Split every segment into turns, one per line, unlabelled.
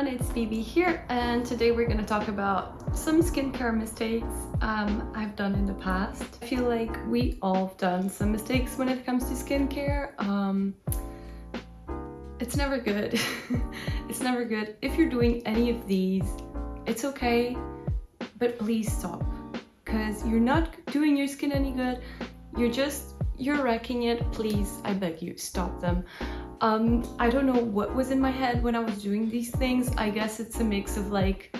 it's Phoebe here, and today we're going to talk about some skincare mistakes I've done in the past. I feel like we all have done some mistakes when it comes to skincare. It's never good. It's never good. If you're doing any of these, it's okay, but please stop, because you're not doing your skin any good. You're wrecking it. Please, I beg you, stop them. I don't know what was in my head when I was doing these things. I guess it's a mix of like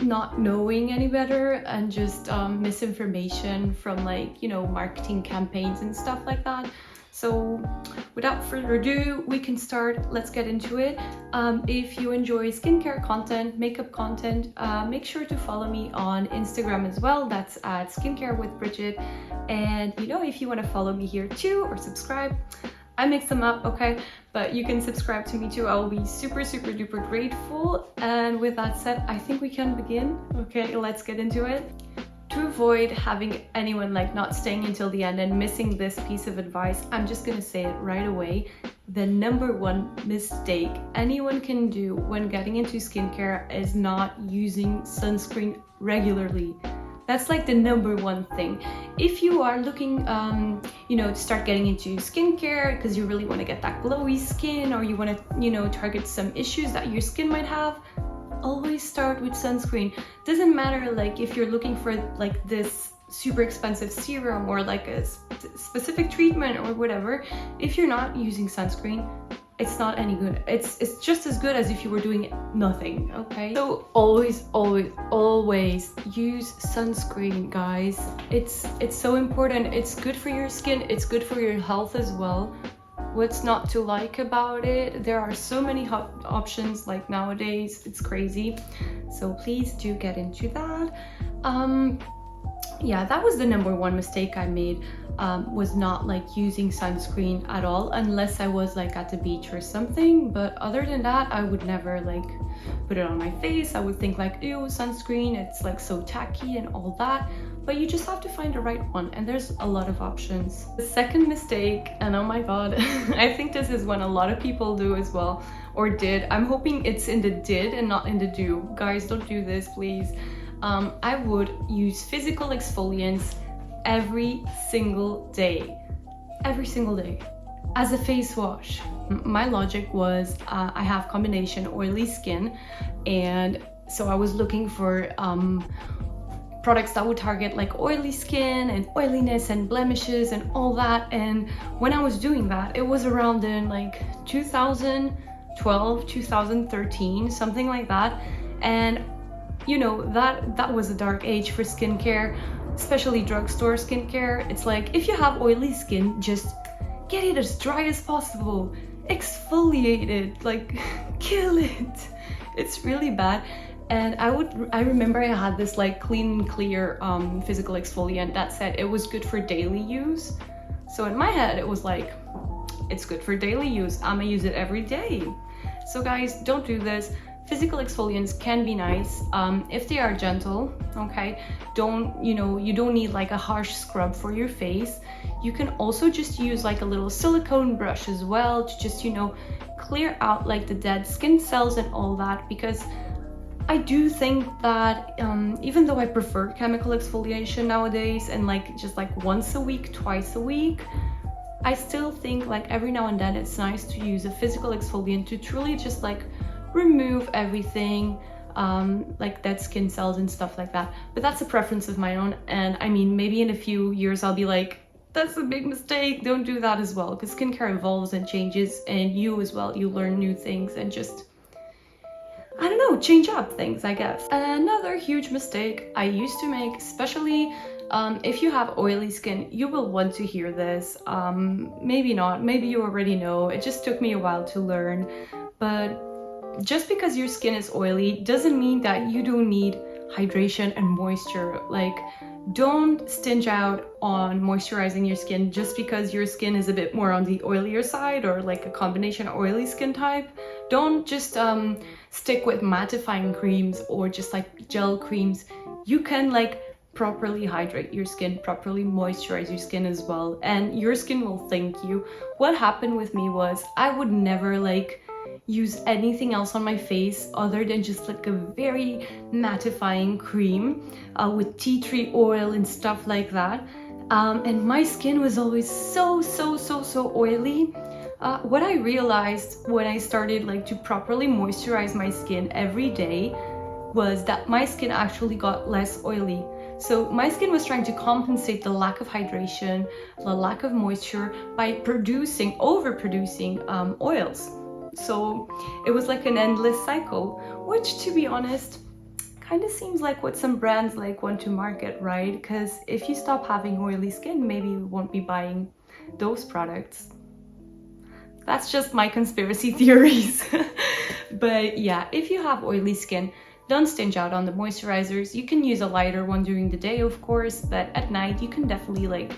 not knowing any better and just misinformation from like, you know, marketing campaigns and stuff like that. So without further ado, we can start. Let's get into it. If you enjoy skincare content, makeup content, make sure to follow me on Instagram as well. That's at Skincare with Bridget. And you know, if you want to follow me here too or subscribe, I mix them up, okay? But you can subscribe to me too. I will be super duper grateful. And with that said, I think we can begin. Okay, let's get into it. To avoid having anyone like not staying until the end and missing this piece of advice, I'm just gonna say it right away. The number one mistake anyone can do when getting into skincare is not using sunscreen regularly. That's like the number one thing. If you are looking, you know, to start getting into skincare because you really want to get that glowy skin, or you want to, you know, target some issues that your skin might have, always start with sunscreen. Doesn't matter like if you're looking for like this super expensive serum or like a specific treatment or whatever. If you're not using sunscreen, it's not any good. It's just as good as if you were doing nothing, okay? So always use sunscreen, guys. It's so important. It's good for your skin. It's good for your health as well. What's not to like about it? There are so many options like nowadays. It's crazy. So please do get into that. Yeah, that was the number one mistake I made. Was not like using sunscreen at all unless I was like at the beach or something. But other than that, I would never like put it on my face. I would think like, ew, sunscreen, it's like so tacky and all that. But you just have to find the right one, and there's a lot of options. The second mistake, and oh my god, I think this is one a lot of people do as well, or did. I'm hoping it's in the did and not in the do. Guys, don't do this, please. I would use physical exfoliants every single day as a face wash. My logic was I have combination oily skin, and so I was looking for products that would target like oily skin and oiliness and blemishes and all that. And when I was doing that, it was around in like 2012, 2013, something like that. And you know, that was a dark age for skincare, especially drugstore skincare. It's like, if you have oily skin, just get it as dry as possible, exfoliate it, like kill it. It's really bad. And I remember I had this like clean and clear physical exfoliant that said it was good for daily use. So in my head, it was like, it's good for daily use, I'm gonna use it every day. So guys, don't do this. Physical exfoliants can be nice if they are gentle, okay? You don't need like a harsh scrub for your face. You can also just use like a little silicone brush as well to just, you know, clear out like the dead skin cells and all that, because I do think that even though I prefer chemical exfoliation nowadays and like just like once a week, twice a week, I still think like every now and then it's nice to use a physical exfoliant to truly just like remove everything, like dead skin cells and stuff like that. But that's a preference of my own, and I mean, maybe in a few years I'll be like, that's a big mistake, don't do that as well, because skincare evolves and changes, and you as well, you learn new things and just, I don't know, change up things, I guess. Another huge mistake I used to make, especially if you have oily skin, you will want to hear this. Maybe not, maybe you already know, it just took me a while to learn. But just because your skin is oily doesn't mean that you don't need hydration and moisture. Like, don't stinge out on moisturizing your skin just because your skin is a bit more on the oilier side or like a combination oily skin type. Don't just stick with mattifying creams or just like gel creams. You can like properly hydrate your skin, properly moisturize your skin as well, and your skin will thank you. What happened with me was I would never like use anything else on my face other than just like a very mattifying cream with tea tree oil and stuff like that. And my skin was always so oily. What I realized when I started like to properly moisturize my skin every day was that my skin actually got less oily. So my skin was trying to compensate the lack of hydration, the lack of moisture by overproducing oils. So it was like an endless cycle, which, to be honest, kind of seems like what some brands like want to market, right? Because if you stop having oily skin, maybe you won't be buying those products. That's just my conspiracy theories. But yeah, if you have oily skin, don't stinge out on the moisturizers. You can use a lighter one during the day, of course, but at night you can definitely like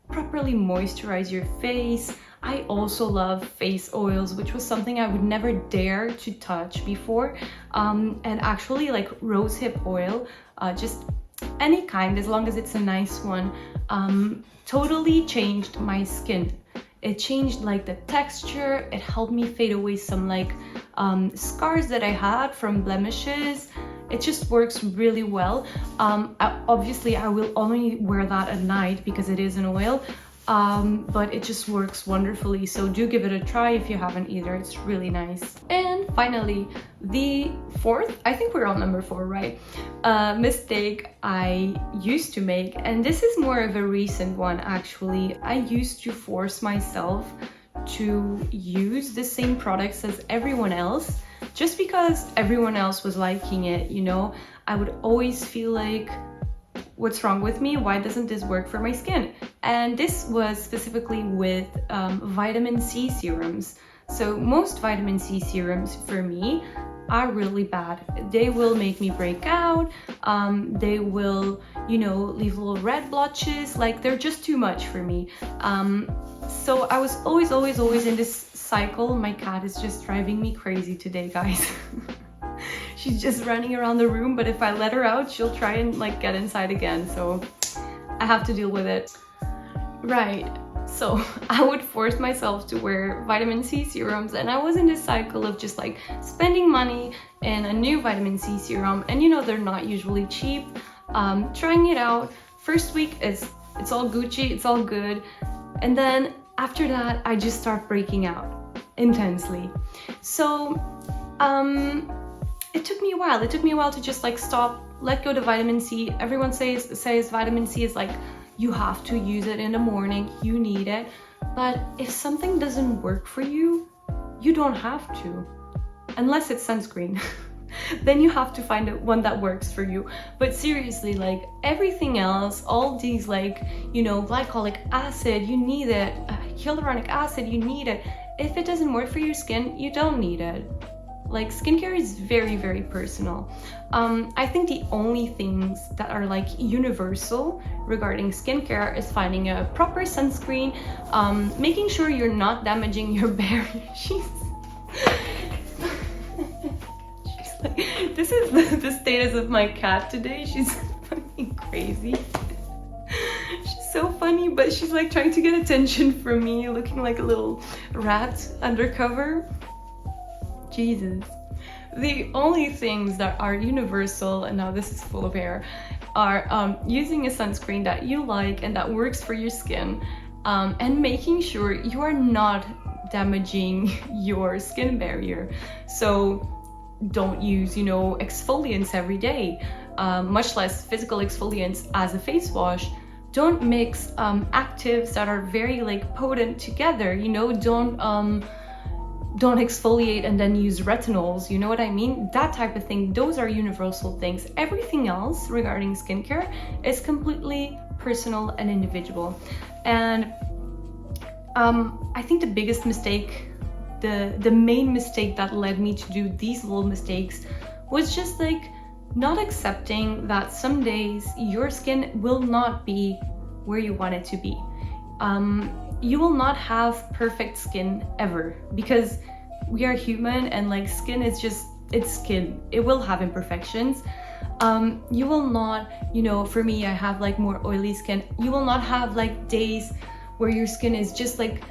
properly moisturize your face. I also love face oils, which was something I would never dare to touch before. And actually like rosehip oil, just any kind, as long as it's a nice one, totally changed my skin. It changed like the texture. It helped me fade away some like scars that I had from blemishes. It just works really well. Obviously I will only wear that at night because it is an oil, but it just works wonderfully. So do give it a try if you haven't either. It's really nice. And finally, the fourth, I think we're on number 4, right? Mistake I used to make, and this is more of a recent one actually. I used to force myself to use the same products as everyone else just because everyone else was liking it, you know? I would always feel like, what's wrong with me? Why doesn't this work for my skin? And this was specifically with vitamin C serums. So most vitamin C serums for me are really bad. They will make me break out. They will, you know, leave little red blotches. Like, they're just too much for me. So I was always in this cycle. My cat is just driving me crazy today, guys. She's just running around the room, but if I let her out, she'll try and like get inside again. So I have to deal with it. Right. So I would force myself to wear vitamin C serums, and I was in this cycle of just like spending money in a new vitamin C serum, and you know, they're not usually cheap. Trying it out, first week it's all Gucci, it's all good, and then after that I just start breaking out intensely. So it took me a while. It took me a while to just like stop, let go the vitamin C. Everyone says vitamin C is like, you have to use it in the morning, you need it. But if something doesn't work for you, you don't have to. Unless it's sunscreen. Then you have to find one that works for you. But seriously, like everything else, all these like, you know, glycolic acid, you need it. Hyaluronic acid, you need it. If it doesn't work for your skin, you don't need it. Like, skincare is very personal. I think the only things that are like universal regarding skincare is finding a proper sunscreen, making sure you're not damaging your barrier. She's like, this is the status of my cat today. She's fucking crazy. She's so funny, but she's like trying to get attention from me, looking like a little rat undercover. Jesus. The only things that are universal, and now this is full of hair, are using a sunscreen that you like and that works for your skin, and making sure you are not damaging your skin barrier. So don't use, you know, exfoliants every day, much less physical exfoliants as a face wash. Don't mix actives that are very like potent together, you know. Don't exfoliate and then use retinols, you know what I mean? That type of thing. Those are universal things. Everything else regarding skincare is completely personal and individual. And I think the biggest mistake, the main mistake that led me to do these little mistakes was just like not accepting that some days your skin will not be where you want it to be. You will not have perfect skin ever, because we are human and like skin is just, it's skin. It will have imperfections. You will not, you know, for me, I have like more oily skin. You will not have like days where your skin is just like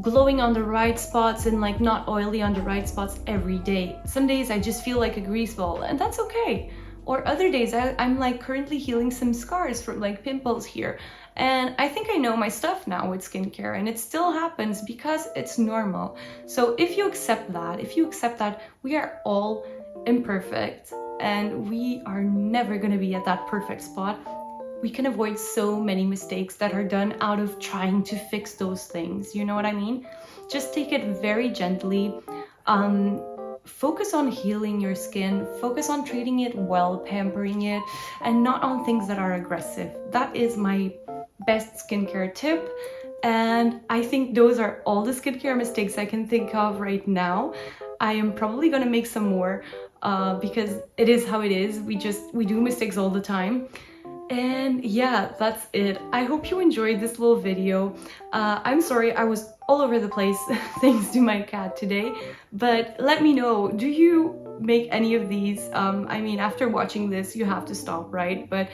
glowing on the right spots and like not oily on the right spots every day. Some days I just feel like a grease ball, and that's okay. Or other days I'm like currently healing some scars from like pimples here. And I think I know my stuff now with skincare, and it still happens because it's normal. So if you accept that we are all imperfect and we are never gonna be at that perfect spot, we can avoid so many mistakes that are done out of trying to fix those things. You know what I mean? Just take it very gently. Focus on healing your skin, focus on treating it well, pampering it, and not on things that are aggressive. That is my best skincare tip. And I think those are all the skincare mistakes I can think of right now. I am probably gonna make some more because it is how it is. We do mistakes all the time. And yeah, that's it. I hope you enjoyed this little video. I'm sorry I was all over the place thanks to my cat today, but let me know, do you make any of these? I mean, after watching this, you have to stop, right? But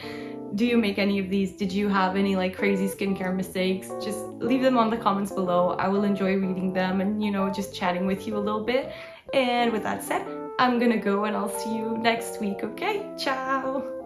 do you make any of these? Did you have any like crazy skincare mistakes? Just leave them on the comments below. I will enjoy reading them and, you know, just chatting with you a little bit. And with that said, I'm gonna go and I'll see you next week, okay? Ciao!